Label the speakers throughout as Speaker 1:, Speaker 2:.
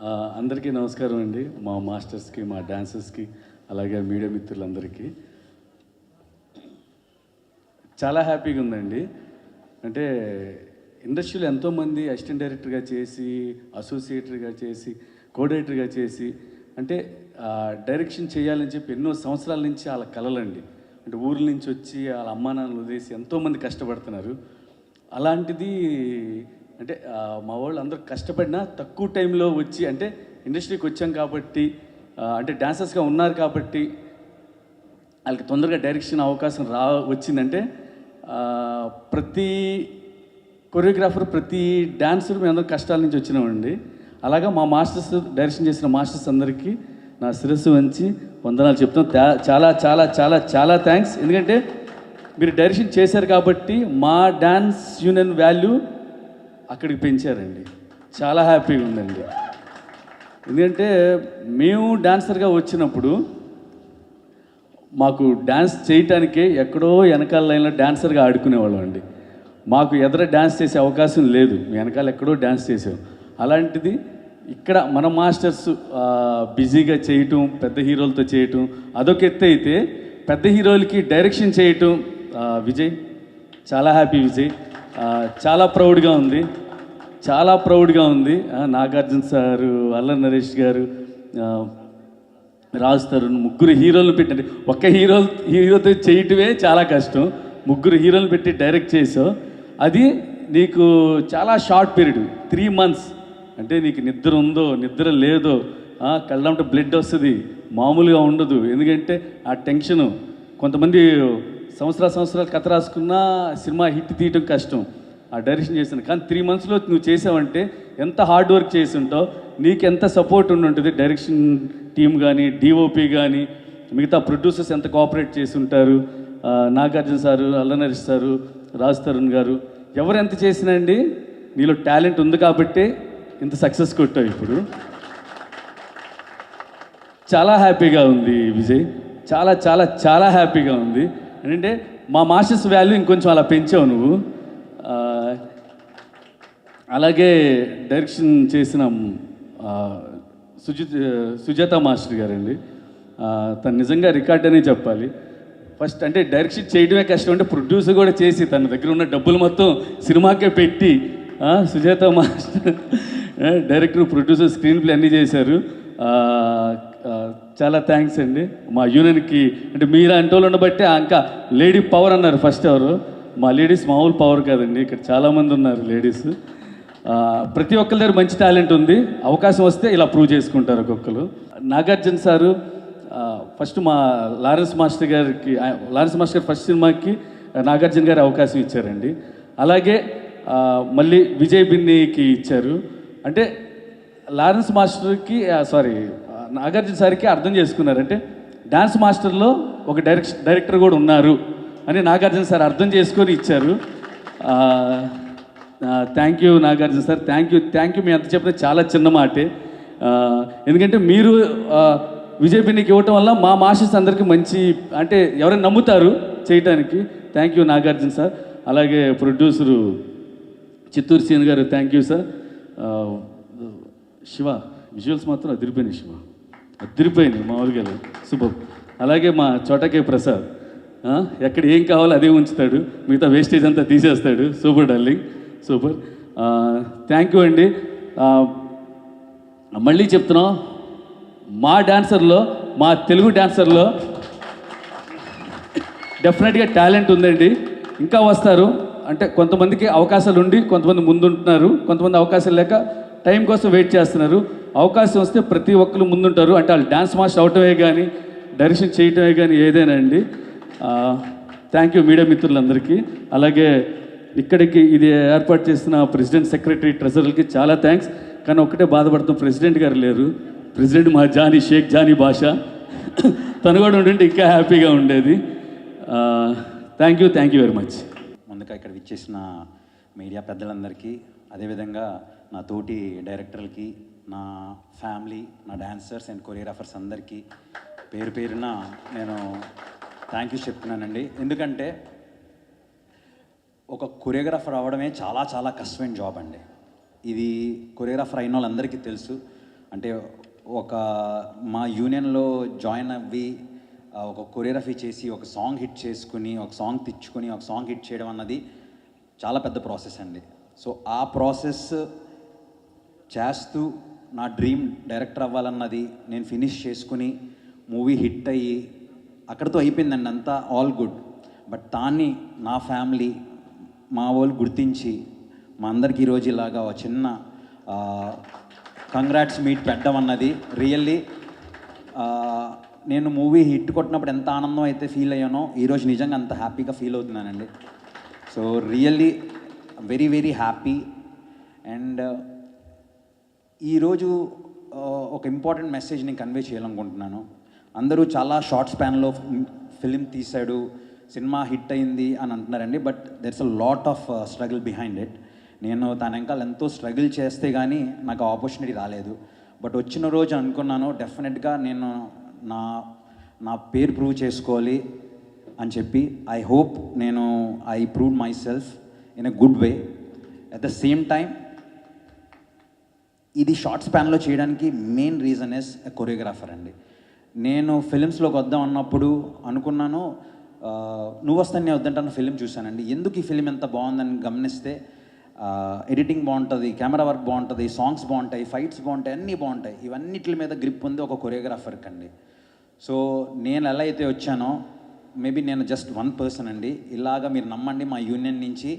Speaker 1: అందరికీ నమస్కారం అండి. మా మాస్టర్స్కి, మా డాన్సర్స్కి, అలాగే మీడియా మిత్రులందరికీ చాలా హ్యాపీగా ఉందండి. అంటే ఇండస్ట్రీలో ఎంతోమంది అసిస్టెంట్ డైరెక్టర్గా చేసి, అసోసియేటర్గా చేసి, కోడైరెక్టర్గా చేసి, అంటే డైరెక్షన్ చేయాలని చెప్పి ఎన్నో సంవత్సరాల నుంచి వాళ్ళ కలలండి. అంటే ఊర్ల నుంచి వచ్చి వాళ్ళ అమ్మా నాన్నలు వదిలేసి ఎంతోమంది కష్టపడుతున్నారు. అలాంటిది అంటే మా వాళ్ళు అందరూ కష్టపడినా తక్కువ టైంలో వచ్చి, అంటే ఇండస్ట్రీకి వచ్చాం కాబట్టి, అంటే డాన్సర్స్గా ఉన్నారు కాబట్టి వాళ్ళకి తొందరగా డైరెక్షన్ అవకాశం వచ్చిందంటే ప్రతి కొరియోగ్రాఫర్, ప్రతి డాన్సర్ మేము అందరూ కష్టాల నుంచి వచ్చినామండి. అలాగా మా మాస్టర్స్, డైరెక్షన్ చేసిన మాస్టర్స్ అందరికీ నా శిరస్సు వంచి వందనాలు చెప్తాం. చాలా చాలా చాలా చాలా థ్యాంక్స్. ఎందుకంటే మీరు డైరెక్షన్ చేశారు కాబట్టి మా డాన్స్ యూనియన్ వాల్యూ అక్కడికి పెంచారండి. చాలా హ్యాపీగా ఉందండి. ఎందుకంటే మేము డాన్సర్గా వచ్చినప్పుడు మాకు డ్యాన్స్ చేయటానికే ఎక్కడో వెనకాల లైన్లో డాన్సర్గా ఆడుకునేవాళ్ళం అండి. మాకు ఎదుర డ్యాన్స్ చేసే అవకాశం లేదు. వెనకాల ఎక్కడో డ్యాన్స్ చేసాం. అలాంటిది ఇక్కడ మన మాస్టర్స్ బిజీగా చేయటం, పెద్ద హీరోలతో చేయటం అదొక ఎత్తు అయితే, పెద్ద హీరోలకి డైరెక్షన్ చేయటం విజయ్, చాలా హ్యాపీ విజయ్. చాలా ప్రౌడ్గా ఉంది, చాలా ప్రౌడ్గా ఉంది. నాగార్జున సారు, అల్లరి నరేష్ గారు, రాజు తరుణ్, ముగ్గురు హీరోలను పెట్టండి. ఒక్క హీరోతో చేయటమే చాలా కష్టం. ముగ్గురు హీరోలను పెట్టి డైరెక్ట్ చేసావు. అది నీకు చాలా షార్ట్ పీరియడ్, 3 months. అంటే నీకు నిద్ర ఉందో నిద్ర లేదో, కళ్ళంటే బ్లడ్ వస్తుంది, మామూలుగా ఉండదు. ఎందుకంటే ఆ టెన్షను. కొంతమంది సంవత్సరాలు కథ రాసుకున్నా సినిమా హిట్ తీయటం కష్టం. ఆ డైరెక్షన్ చేశాను. కానీ 3 monthsలో నువ్వు చేసావంటే ఎంత హార్డ్ వర్క్ చేసి ఉంటావు, నీకు ఎంత సపోర్ట్ ఉంటుంది. డైరెక్షన్ టీమ్ కానీ, డిఓపి కానీ, మిగతా ప్రొడ్యూసర్స్ ఎంత కోఆపరేట్ చేసి ఉంటారు. నాగార్జున సారు, అల్లరి నరేష్ సారు, రాజ్ తరుణ్ గారు, ఎవరు ఎంత చేసినా అండి, నీలో టాలెంట్ ఉంది కాబట్టి ఇంత సక్సెస్ కొట్టావు. ఇప్పుడు చాలా హ్యాపీగా ఉంది విజయ్, చాలా చాలా చాలా హ్యాపీగా ఉంది. ఏంటంటే మా మాస్టర్స్ వాల్యూ ఇంకొంచెం అలా పెంచావు నువ్వు. అలాగే డైరెక్షన్ చేసిన సుజాత మాస్టర్ గారండి, తను నిజంగా రికార్డ్ అనే చెప్పాలి. ఫస్ట్ అంటే డైరెక్షన్ చేయడమే కష్టం, అంటే ప్రొడ్యూసర్ కూడా చేసి తన దగ్గర ఉన్న డబ్బులు మొత్తం సినిమాకే పెట్టి, Sujatha master director, producer, screen play అన్నీ చేశారు. చాలా థ్యాంక్స్ అండి మా యూనియన్కి. అంటే మీరు అంటోళ్ళు ఉండబట్టి ఇంకా లేడీ పవర్ అన్నారు ఫస్ట్. ఎవరు మా లేడీస్ మామూలు పవర్ కాదండి, ఇక్కడ చాలామంది ఉన్నారు లేడీస్. ప్రతి ఒక్కరి దగ్గర మంచి టాలెంట్ ఉంది. అవకాశం వస్తే ఇలా ప్రూవ్ చేసుకుంటారు ఒక్కొక్కరు. నాగార్జున సారు ఫస్ట్ మా లారెన్స్ మాస్టర్ గారు ఫస్ట్ సినిమాకి నాగార్జున గారు అవకాశం ఇచ్చారండి. అలాగే మళ్ళీ విజయ్ బిన్నీకి ఇచ్చారు. అంటే లారెన్స్ మాస్టర్కి నాగార్జున సార్కి అర్థం చేసుకున్నారు. అంటే డాన్స్ మాస్టర్లో ఒక డైరెక్టర్ కూడా ఉన్నారు అని నాగార్జున సార్ అర్థం చేసుకొని ఇచ్చారు. Thank you Nagarjuna sir, thank you. మీ అంత చెప్పిన చాలా చిన్న మాటే. ఎందుకంటే మీరు విజయ్ బిన్నీకి ఇవ్వటం వల్ల మా మాస్టర్స్ అందరికీ మంచి, అంటే ఎవరైనా నమ్ముతారు చేయటానికి. Thank you Nagarjuna sir. అలాగే ప్రొడ్యూసరు చిత్తూరు సీన్ గారు, thank you sir. Shiva visuals మాత్రం అదిరిపోయినాయి, శివ అదిరిపోయినాయి మామూలుగా, సూపర్. అలాగే మా చోటకే ప్రసాద్, ఎక్కడ ఏం కావాలో అదే ఉంచుతాడు, మిగతా వేస్టేజ్ అంతా తీసేస్తాడు. Super darling, super. Thank you అండి. మళ్ళీ చెప్తున్నాం, మా డాన్సర్లో, మా తెలుగు డాన్సర్లో డెఫినెట్గా టాలెంట్ ఉందండి. ఇంకా వస్తారు. అంటే కొంతమందికి అవకాశాలు ఉండి కొంతమంది ముందుంటున్నారు, కొంతమంది అవకాశాలు లేక టైం కోసం వెయిట్ చేస్తున్నారు. అవకాశం వస్తే ప్రతి ఒక్కరు ముందుంటారు. అంటే వాళ్ళు డాన్స్ మాస్టర్ అవటమే కానీ, డైరెక్షన్ చేయటమే కానీ ఏదైనా అండి. థ్యాంక్ యూ మీడియా మిత్రులందరికీ. అలాగే ఇక్కడికి ఇది ఏర్పాటు చేసిన ప్రెసిడెంట్, సెక్రటరీ, ట్రెజరర్కి చాలా థ్యాంక్స్. కానీ ఒక్కటే బాధపడుతాం, ప్రెసిడెంట్ గారు లేరు. ప్రెసిడెంట్ మా షేక్ జానీ బాషా, తను కూడా ఉంటుంటే ఇంకా హ్యాపీగా ఉండేది. Thank you very much.
Speaker 2: ముందుగా ఇక్కడ విచ్చేసిన మీడియా పెద్దలందరికీ, అదేవిధంగా నా తోటి డైరెక్టర్లకి, నా ఫ్యామిలీ, నా డాన్సర్స్ అండ్ కొరియోగ్రాఫర్స్ అందరికీ పేరు పేరున నేను థ్యాంక్ యూ చెప్తున్నానండి. ఎందుకంటే ఒక కొరియోగ్రాఫర్ అవ్వడమే చాలా చాలా కష్టమైన జాబ్ అండి. ఇది కొరియోగ్రాఫర్ అయిన వాళ్ళందరికీ తెలుసు. అంటే ఒక మా యూనియన్లో జాయిన్ అవ్వి ఒక కొరియోగ్రఫీ చేసి ఒక సాంగ్ హిట్ చేసుకుని ఒక సాంగ్ తెచ్చుకొని ఒక సాంగ్ హిట్ చేయడం అన్నది చాలా పెద్ద ప్రాసెస్ అండి. సో ఆ ప్రాసెస్ చేస్తూ నా డ్రీమ్ డైరెక్టర్ అవ్వాలన్నది నేను ఫినిష్ చేసుకుని మూవీ హిట్ అయ్యి అక్కడితో అయిపోయిందండి, అంతా ఆల్ గుడ్. బట్ దాన్ని నా ఫ్యామిలీ మా వాళ్ళు గుర్తించి మా అందరికి ఈరోజు ఇలాగా ఒక చిన్న కంగ్రాట్స్ మీట్ పెట్టడం అన్నది రియల్లీ నేను మూవీ హిట్ కొట్టినప్పుడు ఎంత ఆనందం అయితే ఫీల్ అయ్యానో ఈరోజు నిజంగా అంత హ్యాపీగా ఫీల్ అవుతున్నానండి. So really very very happy. And ఈరోజు ఒక ఇంపార్టెంట్ మెసేజ్ నేను కన్వే చేయాలనుకుంటున్నాను. అందరూ చాలా షార్ట్ స్పాన్లో ఫిలిం తీశాడు, సినిమా హిట్ అయింది అని అంటున్నారండి. But there's a lot of struggle behind it. నేను తన వెనకాల ఎంతో స్ట్రగుల్ చేస్తే కానీ నాకు ఆపర్చునిటీ రాలేదు. బట్ వచ్చిన రోజు అనుకున్నాను డెఫినెట్గా నేను నా పేరు ప్రూవ్ చేసుకోవాలి అని చెప్పి. ఐ హోప్ నేను I prove my self in a good way. At the same time ఇది షార్ట్ స్పాన్లో చేయడానికి main reason is a choreographer అండి. నేను ఫిలిమ్స్లోకి వద్దాం అన్నప్పుడు అనుకున్నాను, నువ్వు వస్తాను వద్దంటాను ఫిలిం చూశానండి. ఎందుకు ఈ ఫిలిం ఎంత బాగుందని గమనిస్తే ఎడిటింగ్ బాగుంటుంది, కెమెరా వర్క్ బాగుంటుంది, సాంగ్స్ బాగుంటాయి, ఫైట్స్ బాగుంటాయి, అన్నీ బాగుంటాయి. ఇవన్నిటి మీద గ్రిప్ ఉంది ఒక కొరియోగ్రాఫర్కి అండి. సో నేను ఎలా అయితే వచ్చానో మేబీ నేను జస్ట్ వన్ పర్సన్ అండి. ఇలాగా మీరు నమ్మండి, మా యూనియన్ నుంచి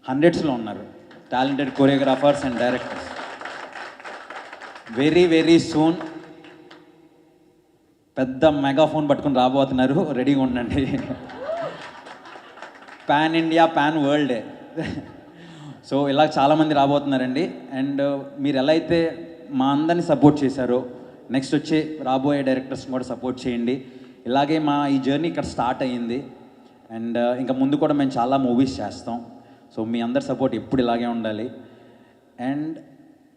Speaker 2: హండ్రెడ్స్లో ఉన్నారు talented choreographers and directors. Very very soon పెద్ద మెగాఫోన్ పట్టుకుని రాబోతున్నారు, రెడీగా ఉండండి. పాన్ ఇండియా పాన్ వరల్డే. సో ఇలా చాలామంది రాబోతున్నారండి. అండ్ మీరు ఎలా అయితే మా అందరినీ సపోర్ట్ చేశారో నెక్స్ట్ వచ్చే రాబోయే డైరెక్టర్స్ని కూడా సపోర్ట్ చేయండి. ఇలాగే మా ఈ జర్నీ ఇక్కడ స్టార్ట్ అయ్యింది. అండ్ ఇంకా ముందు కూడా మేము చాలా మూవీస్ చేస్తాం. సో మీ అందరి సపోర్ట్ ఎప్పుడు ఇలాగే ఉండాలి. అండ్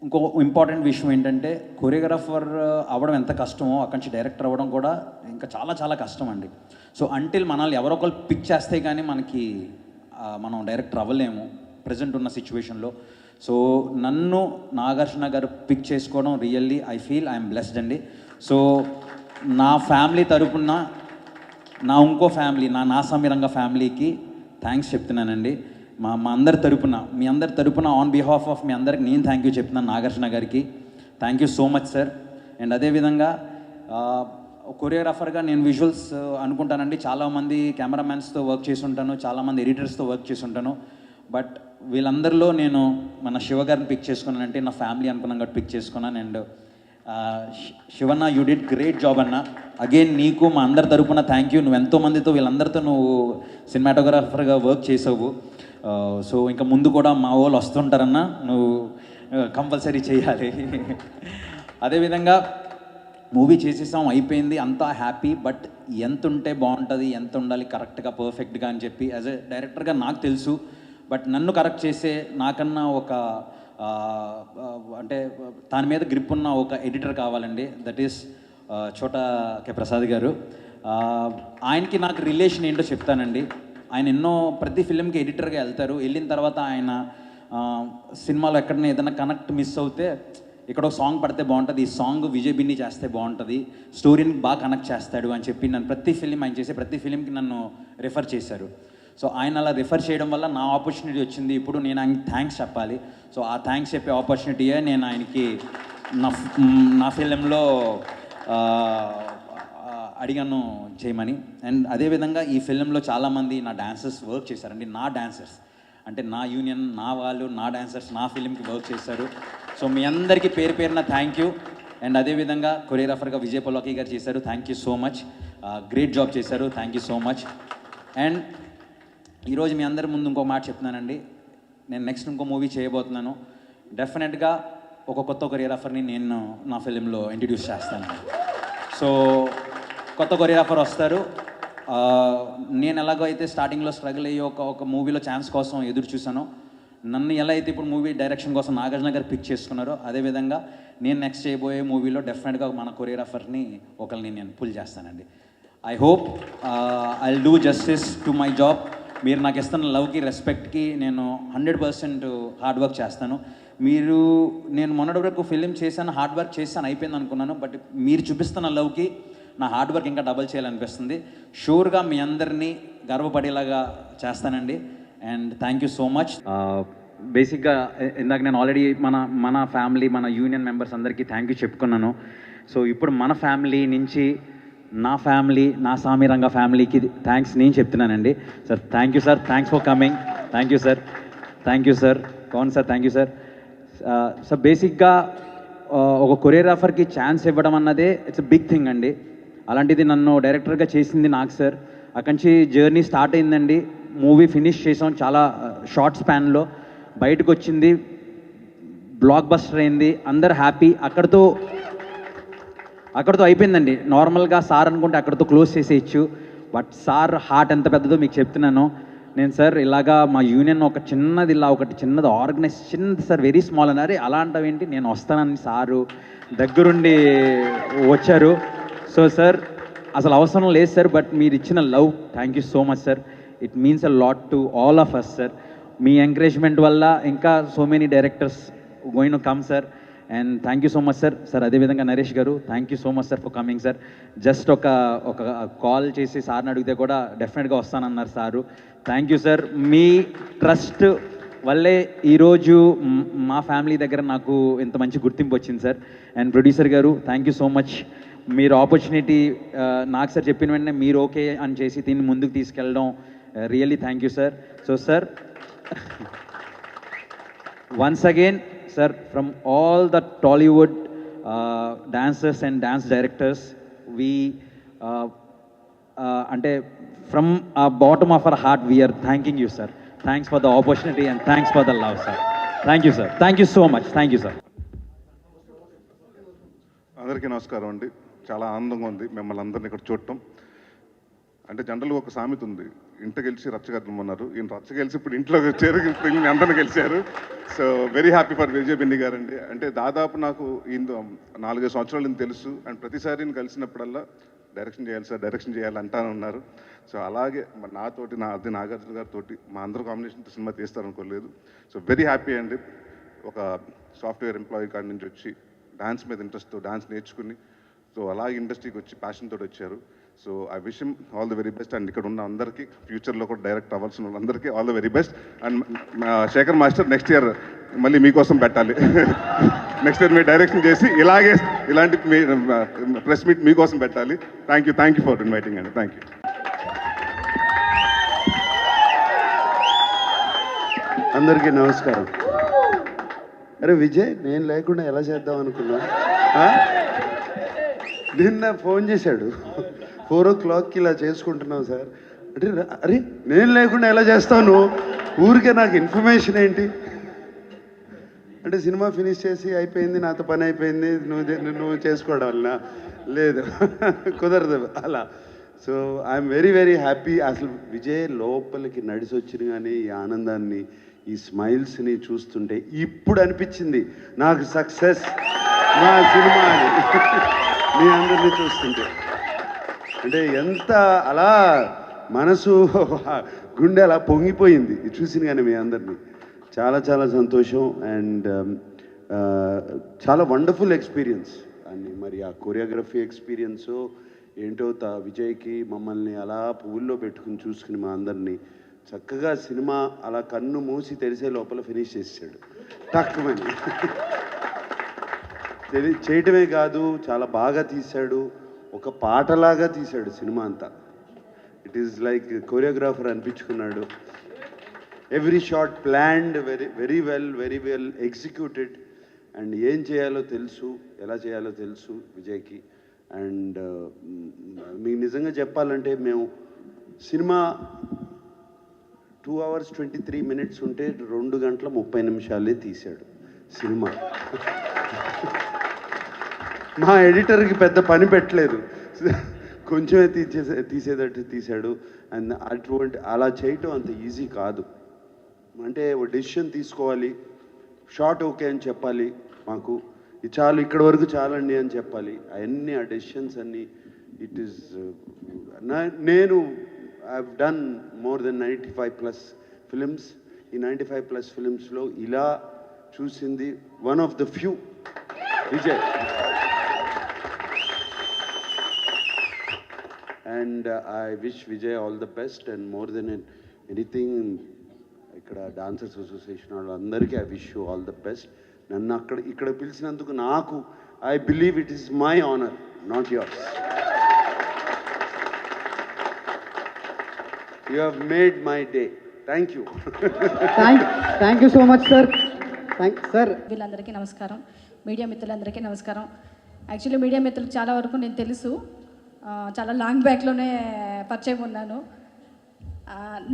Speaker 2: ఇంకో ఇంపార్టెంట్ విషయం ఏంటంటే కొరియోగ్రాఫర్ అవ్వడం ఎంత కష్టమో అక్కడి నుంచి డైరెక్టర్ అవ్వడం కూడా ఇంకా చాలా చాలా కష్టం అండి. సో అంటిల్ మనల్ని ఎవరో ఒకరు పిక్ చేస్తే కానీ మనం డైరెక్టర్ అవ్వలేము ప్రజెంట్ ఉన్న సిచ్యువేషన్లో. సో నన్ను నాగార్జున గారు పిక్ చేసుకోవడం really I feel I'm blessed అండి. సో నా ఫ్యామిలీ తరపున నా ఇంకో ఫ్యామిలీ నా సమీరంగ ఫ్యామిలీకి థ్యాంక్స్ చెప్తున్నానండి. మా అందరి తరపున మీ అందరి తరపున ఆన్ బిహాఫ్ ఆఫ్ మీ అందరికి నేను థ్యాంక్ యూ చెప్తున్నాను నాగార్జున గారికి. Thank you so much sir. And అదేవిధంగా కొరియోగ్రాఫర్గా నేను విజువల్స్ అనుకుంటానండి, చాలామంది కెమెరామ్యాన్స్తో వర్క్ చేసి ఉంటాను, చాలామంది ఎడిటర్స్తో వర్క్ చేసి ఉంటాను. బట్ వీళ్ళందరిలో నేను మన శివ గారిని పిక్ చేసుకున్నానంటే నా ఫ్యామిలీ అనుకున్నాను కాబట్టి పిక్ చేసుకున్నాను. And Shivanna you did great job అన్న. అగైన్ నీకు మా అందరి తరపున థ్యాంక్ యూ. నువ్వు ఎంతోమందితో వీళ్ళందరితో నువ్వు సినిమాటోగ్రాఫర్గా వర్క్ చేసావు. సో ఇంకా ముందు కూడా మా వాళ్ళు వస్తుంటారన్నా, నువ్వు కంపల్సరీ చేయాలి. అదేవిధంగా మూవీ చేసేసాం, అయిపోయింది, అంతా హ్యాపీ. బట్ ఎంత ఉంటే బాగుంటుంది, ఎంత ఉండాలి కరెక్ట్గా పర్ఫెక్ట్గా అని చెప్పి యాజ్ ఎ డైరెక్టర్గా నాకు తెలుసు. బట్ నన్ను కరెక్ట్ చేసే నాకన్నా ఒక అంటే దాని మీద గ్రిప్ ఉన్న ఒక ఎడిటర్ కావాలండి. దట్ ఈస్ చోటా కే ప్రసాద్ గారు. ఆయనకి నాకు రిలేషన్ ఏంటో చెప్తానండి. ఆయన ప్రతి ఫిలింకి ఎడిటర్గా వెళ్తారు. వెళ్ళిన తర్వాత ఆయన సినిమాలో ఎక్కడైనా ఏదైనా కనెక్ట్ మిస్ అవుతే ఇక్కడ ఒక సాంగ్ పడితే బాగుంటుంది, ఈ సాంగ్ విజయ్ బిన్ని చేస్తే బాగుంటుంది, స్టోరీని బాగా కనెక్ట్ చేస్తాడు అని చెప్పి నన్ను ప్రతి ఫిలిం ఆయన చేసే ప్రతి ఫిలింకి నన్ను రిఫర్ చేశారు. సో ఆయన అలా రిఫర్ చేయడం వల్ల నా ఆపర్చునిటీ వచ్చింది. ఇప్పుడు నేను ఆయనకి థ్యాంక్స్ చెప్పాలి. సో ఆ థ్యాంక్స్ చెప్పే ఆపర్చునిటీయే నేను ఆయనకి నా ఫిలింలో అడిగాను చేయమని. అండ్ అదేవిధంగా ఈ ఫిలింలో చాలామంది నా డాన్సర్స్ వర్క్ చేశారండి. నా డాన్సర్స్ అంటే నా యూనియన్ నా వాళ్ళు నా డాన్సర్స్ నా ఫిలింకి వర్క్ చేశారు. సో మీ అందరికీ పేరు పేరున థ్యాంక్ యూ. అండ్ అదేవిధంగా కొరియోగ్రాఫర్గా విజయ్ పొలాకి గారు చేశారు. Thank you so much, great job చేశారు. Thank you so much. And ఈరోజు మీ అందరి ముందు ఇంకో మాట చెప్తున్నానండి. నేను నెక్స్ట్ ఇంకో మూవీ చేయబోతున్నాను. డెఫినెట్గా ఒక కొత్త కొరియోగ్రాఫర్ని నేను నా ఫిలింలో ఇంట్రడ్యూస్ చేస్తాను. సో కొత్త కొరియోగ్రాఫర్ వస్తారు. నేను ఎలాగో అయితే స్టార్టింగ్లో స్ట్రగుల్ అయ్యి ఒక మూవీలో ఛాన్స్ కోసం ఎదురు చూసానో, నన్ను ఎలా అయితే ఇప్పుడు మూవీ డైరెక్షన్ కోసం నాగార్జున గారు పిక్ చేసుకున్నారో, అదేవిధంగా నేను నెక్స్ట్ చేయబోయే మూవీలో డెఫినెట్గా మన కొరియోగ్రాఫర్ని ఒకరిని నేను పుల్ చేస్తానండి. I hope I will do justice to my job మీరు నాకు ఇస్తున్న లవ్కి రెస్పెక్ట్కి నేను 100% హార్డ్ వర్క్ చేస్తాను. నేను మొన్నటి వరకు ఫిలిం చేశాను, హార్డ్ వర్క్ చేశాను, అయిపోయింది అనుకున్నాను. బట్ మీరు చూపిస్తున్న లవ్కి నా హార్డ్ వర్క్ ఇంకా డబల్ చేయాలనిపిస్తుంది. షూర్గా మీ అందరినీ గర్వపడేలాగా చేస్తానండి. And thank you so much. బేసిక్గా ఇందాక నేను ఆల్రెడీ మన ఫ్యామిలీ, మన యూనియన్ మెంబర్స్ అందరికీ థ్యాంక్ యూ చెప్పుకున్నాను. సో ఇప్పుడు మన ఫ్యామిలీ నుంచి నా ఫ్యామిలీ, నా సామిరంగ ఫ్యామిలీకి థ్యాంక్స్ నేను చెప్తున్నానండి. Sir thank you sir, thanks for coming. Thank you sir, thank you sir. కౌన్ sir, thank you sir. Sir బేసిక్గా ఒక కొరియోగ్రాఫర్కి ఛాన్స్ ఇవ్వడం అన్నదే ఇట్స్ అ బిగ్ థింగ్ అండి. అలాంటిది నన్ను డైరెక్టర్గా చేసింది నాకు సార్. అక్కడి నుంచి జర్నీ స్టార్ట్ అయిందండి. మూవీ ఫినిష్ చేసాం చాలా షార్ట్ స్పాన్లో. బయటకు వచ్చింది, బ్లాక్ బస్టర్ అయింది, అందరు హ్యాపీ. అక్కడితో అయిపోయిందండి. నార్మల్గా సార్ అనుకుంటే అక్కడితో క్లోజ్ చేసేయచ్చు. బట్ సార్ హార్ట్ ఎంత పెద్దదో మీకు చెప్తున్నాను నేను. సార్ ఇలాగా మా యూనియన్ ఒకటి చిన్నది ఆర్గనైజ్, చిన్నది సార్, వెరీ స్మాల్ అన్నారు. అలాంటివేంటి, నేను వస్తానని సారు దగ్గరుండి వచ్చారు. సో సార్ అసలు అవసరం లేదు సార్, బట్ మీరు ఇచ్చిన love, thank you so much sir. It means a lot to all of us sir. మీ ఎంకరేజ్మెంట్ వల్ల ఇంకా so many directors going to come sir. And thank you so much sir. Sir అదేవిధంగా Naresh garu, thank you so much sir for coming sir. Just ఒక call చేసి సార్ని అడిగితే కూడా డెఫినెట్గా వస్తానన్నారు సారు. Thank you sir. మీ ట్రస్ట్ వల్లే ఈరోజు మా ఫ్యామిలీ దగ్గర నాకు ఇంత మంచి గుర్తింపు వచ్చింది సార్. అండ్ ప్రొడ్యూసర్ గారు, థ్యాంక్ యూ సో మచ్. మీరు ఆపర్చునిటీ నాకు సార్ చెప్పిన వెంటనే మీరు ఓకే అని చేసి దీన్ని ముందుకు తీసుకెళ్ళడం really thank you sir. So sir once again sir, from all the Tollywood dancers and dance directors, we ante from our bottom of our heart we are thanking you sir. Thanks for the opportunity and thanks for the love sir. Thank you sir, thank you so much, thank you sir.
Speaker 3: అందరికీ నమస్కారం అండి. చాలా ఆనందంగా ఉంది మిమ్మల్ని అందరినీ ఇక్కడ చూడటం. అంటే జనరల్గా ఒక సామెత ఉంది, ఇంట గెలిచి రచ్చగద్దమన్నారు. ఈయన రచ్చ గెలిచి ఇప్పుడు ఇంట్లో వచ్చారు, ఇప్పుడు అందరిని గెలిచారు. So very happy for Vijay Benny గారు అండి. అంటే దాదాపు నాకు ఈయన 4-5 సంవత్సరాలు ఈయన తెలుసు. అండ్ ప్రతిసారి నేను కలిసినప్పుడల్లా డైరెక్షన్ చేయాలి సార్, డైరెక్షన్ చేయాలి అంటాను ఉన్నారు. సో అలాగే మరి నాతోటి నాగార్జున గారితో మా అందరూ కాంబినేషన్తో సినిమా తీస్తారనుకోలేదు. సో వెరీ హ్యాపీ అండి. ఒక సాఫ్ట్వేర్ ఎంప్లాయీ కాడి నుంచి వచ్చి డాన్స్ మీద ఇంట్రెస్ట్తో డాన్స్ నేర్చుకుని, సో అలాగే ఇండస్ట్రీకి వచ్చి ప్యాషన్ తోటి వచ్చారు. So I wish him all the very best. And ఇక్కడ ఉన్న అందరికీ, ఫ్యూచర్లో కూడా డైరెక్ట్ అవ్వాల్సిన వాళ్ళందరికీ all the very best. And Shekhar master next year మళ్ళీ మీకోసం పెట్టాలి. నెక్స్ట్ ఇయర్ మీరు డైరెక్షన్ చేసి ఇలాంటి ప్రెస్ మీట్ మీకోసం పెట్టాలి. థ్యాంక్ యూ ఫర్ ఇన్వైటింగ్ అండి. Thank you.
Speaker 4: అందరికీ నమస్కారం. అరే విజయ్, నేను లేకుండా ఎలా చేద్దాం అనుకున్నా? నిన్న ఫోన్ చేశాడు, 4 o'clockకి ఇలా చేసుకుంటున్నావు సార్ అంటే. అరే నేను లేకుండా ఎలా చేస్తాను, ఊరికే నాకు ఇన్ఫర్మేషన్ ఏంటి అంటే, సినిమా ఫినిష్ చేసి అయిపోయింది, నాతో పని అయిపోయింది, నువ్వు చేసుకోవడం వల్ల లేదు, కుదరదు అలా. So I'm very very happy. అసలు విజయ్ లోపలికి నడిచి వచ్చిన కానీ ఈ ఆనందాన్ని, ఈ స్మైల్స్ని చూస్తుంటే ఇప్పుడు అనిపించింది నాకు సక్సెస్ మా సినిమా అని. మీ అందరినీ చూస్తుంటే అంటే ఎంత అలా మనసు, గుండె అలా పొంగిపోయింది చూసిన కానీ మీ అందరినీ. చాలా చాలా సంతోషం. అండ్ చాలా వండర్ఫుల్ ఎక్స్పీరియన్స్. అని మరి ఆ కొరియోగ్రఫీ ఎక్స్పీరియన్స్ ఏంటో విజయ్కి మమ్మల్ని అలా పువ్వుల్లో పెట్టుకుని చూసుకుని మా అందరినీ చక్కగా సినిమా అలా కన్ను మూసి తెరిసే లోపల ఫినిష్ చేసాడు టక్కుమని. చేయటమే కాదు, చాలా బాగా తీశాడు, ఒక పాటలాగా తీశాడు సినిమా అంతా. ఇట్ ఈస్ లైక్ కొరియోగ్రాఫర్ అనిపించుకున్నాడు. Every shot planned, very well executed. And ఏం చేయాలో తెలుసు, ఎలా చేయాలో తెలుసు విజయ్కి. అండ్ మీకు నిజంగా చెప్పాలంటే మేము సినిమా 2 hours 23 minutes ఉంటే 2 గంటల 30 నిమిషాలే తీశాడు సినిమా. మా ఎడిటర్కి పెద్ద పని పెట్టలేదు, కొంచెమే తీసేటట్టు తీశాడు. అండ్ అలా చేయటం అంత ఈజీ కాదు. అంటే డెసిషన్ తీసుకోవాలి, షార్ట్ ఓకే అని చెప్పాలి, మాకు ఇది చాలు, ఇక్కడ వరకు చాలండి అని చెప్పాలి. అవన్నీ ఆ డెసిషన్స్ అన్నీ ఇట్ ఈస్ నేను I've done more than 95+ films. ఈ 95+ ఫిలిమ్స్లో ఇలా చూసింది one of the few Vijay. And I wish Vijay all the best. And more than anything ఇక్కడ డాన్సర్స్ అసోసియేషన్ వాళ్ళందరికీ I wish you all the best. నన్ను ఇక్కడ పిలిచినందుకు నాకు I believe it is my honour, not yours. You have made my day. Thank you.
Speaker 5: Thank you so much sir. Sir
Speaker 6: వీళ్ళందరికీ నమస్కారం, media మిత్రులందరికీ నమస్కారం. Actually media మిత్రులకు చాలా వరకు నేను తెలుసు, చాలా లాంగ్ బ్యాక్లోనే పరిచయం ఉన్నాను.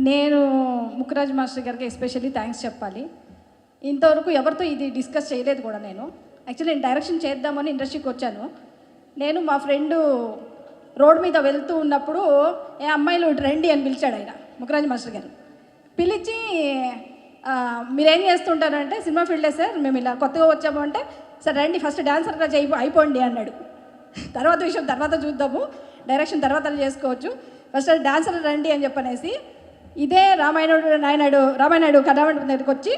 Speaker 6: నేను ముక్కరాజ్ మాస్టర్ గారికి ఎస్పెషల్లీ థ్యాంక్స్ చెప్పాలి. ఇంతవరకు ఎవరితో ఇది డిస్కస్ చేయలేదు కూడా. నేను యాక్చువల్లీ నేను డైరెక్షన్ చేద్దామని ఇండస్ట్రీకి వచ్చాను. నేను మా ఫ్రెండు రోడ్ మీద వెళ్తూ ఉన్నప్పుడు ఏ అమ్మాయిలు రండి అని పిలిచాడు ఆయన, ముక్కరాజ్ మాస్టర్ గారు. పిలిచి మీరేం చేస్తుంటారంటే సినిమా ఫీల్డే సార్, మేము ఇలా కొత్తగా వచ్చాము అంటే, సార్ రండి ఫస్ట్ డాన్సర్గా అయిపోండి అన్నాడు. తర్వాత విషయం తర్వాత చూద్దాము, డైరెక్షన్ తర్వాత చేసుకోవచ్చు, ఫస్ట్ డాన్సర్ రండి అని చెప్పనేసి ఇదే రామాయణుడు కథామండపం దగ్గరికి వచ్చి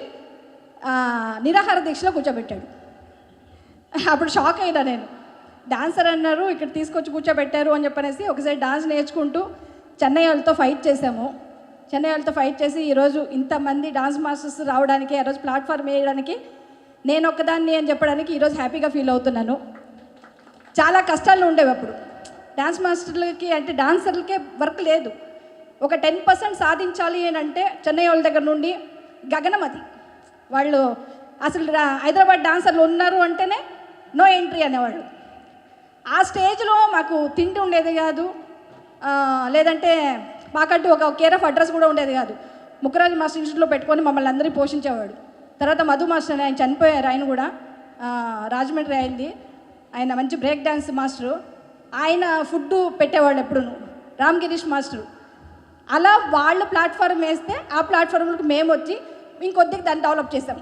Speaker 6: నిరాహార దీక్షలో కూర్చోబెట్టాడు. అప్పుడు షాక్ అయినా నేను. డాన్సర్ అన్నారు, ఇక్కడ తీసుకొచ్చి కూర్చోబెట్టారు అని చెప్పనేసి ఒకసారి డాన్స్ నేర్చుకుంటూ చెన్నై వాళ్ళతో ఫైట్ చేసాము. చెన్నై వాళ్ళతో ఫైట్ చేసి ఈరోజు ఇంతమంది డాన్స్ మాస్టర్స్ రావడానికి, ఆ రోజు ప్లాట్ఫామ్ వేయడానికి నేను ఒక్కదాన్ని అని చెప్పడానికి ఈరోజు హ్యాపీగా ఫీల్ అవుతున్నాను. చాలా కష్టాలు ఉండేవి అప్పుడు డాన్స్ మాస్టర్లకి, అంటే డాన్సర్లకే వర్క్ లేదు. ఒక 10% సాధించాలి అని అంటే చెన్నై వాళ్ళ దగ్గర నుండి గగనం అది. వాళ్ళు అసలు హైదరాబాద్ డాన్సర్లు ఉన్నారు అంటేనే నో ఎంట్రీ అనేవాళ్ళు. ఆ స్టేజ్లో మాకు తిండి ఉండేది కాదు, లేదంటే మాకంటూ ఒక కేర్ ఆఫ్ అడ్రస్ కూడా ఉండేది కాదు. ముక్కరాజ్ మాస్టర్ ఇన్స్టిట్యూట్లో పెట్టుకొని మమ్మల్ని అందరినీ పోషించేవాడు. తర్వాత మధు మాస్టర్ ఆయన చనిపోయారు, ఆయన కూడా రాజమండ్రి అయింది. ఆయన మంచి బ్రేక్ డ్యాన్స్ మాస్టరు, ఆయన ఫుడ్ పెట్టేవాళ్ళు ఎప్పుడు. రామ్ గిరీష్ మాస్టరు. అలా వాళ్ళు ప్లాట్ఫామ్ వేస్తే ఆ ప్లాట్ఫామ్కి మేము వచ్చి ఇంకొద్దిగా దాన్ని డెవలప్ చేసాం.